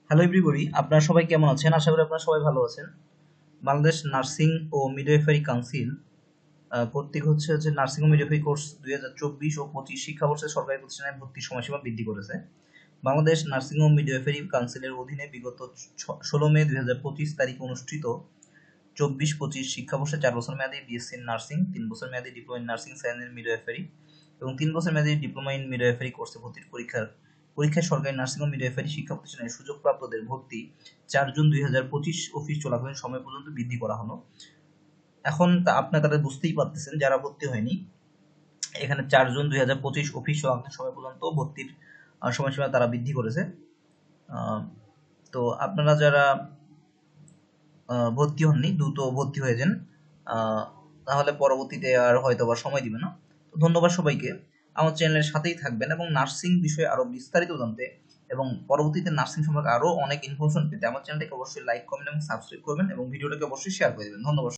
Hello everybody, আপনারা সবাই কেমন আছেন? আশা করি আপনারা সবাই ভালো আছেন। বাংলাদেশ নার্সিং ও মিডওয়াইফারি কাউন্সিল কর্তৃক হচ্ছে নার্সিং ও মিডওয়াইফারি কোর্স 2024 ও 25 শিক্ষাবর্ষে সরকারি প্রতিষ্ঠানে ভর্তির সময়সীমা বৃদ্ধি করেছে। বাংলাদেশ নার্সিং ও মিডওয়াইফারি কাউন্সিলের অধীনে বিগত 16 মে 2025 তারিখে অনুষ্ঠিত 24-25 শিক্ষাবর্ষে 4 বছর মেয়াদী বিএসসি নার্সিং, 3 বছর মেয়াদী diploma in nursing science and midwifery এবং 3 বছর মেয়াদী ডিপ্লোমা ইন মিডওয়াইফারি কোর্সে ভর্তির পরীক্ষায় সরকারি নার্সিং ও মিডওয়াইফারি শিক্ষা প্রতিষ্ঠানের সুযোগপ্রাপ্তদের ভর্তি 4 জুন 2025 অফিস চলাকালীন সময় পর্যন্ত বৃদ্ধি করা হলো। এখন আপনারা বুঝতেই পারতেছেন যারা ভর্তি হয়নি, এখানে 4 জুন 2025 অফিস চলাকালীন সময় পর্যন্ত ভর্তির সময়সীমা তারা বৃদ্ধি করেছে। তো আপনারা যারা ভর্তি হননি দ্রুত ভর্তি হয়ে যান, তাহলে পরবর্তীতে আর হয়তো বা সময় দিবে না। তো ধন্যবাদ সবাইকে। আমার চ্যানেলের সাথেই থাকবেন এবং নার্সিং বিষয়ে আরো বিস্তারিত জানতে এবং পরবর্তীতে নার্সিং সম্পর্কে আরো অনেক ইনফরমেশন পেতে আমার চ্যানেলটাকে অবশ্যই লাইক, কমেন্ট এবং সাবস্ক্রাইব করবেন এবং ভিডিওটাকে অবশ্যই শেয়ার করে দেবেন। ধন্যবাদ।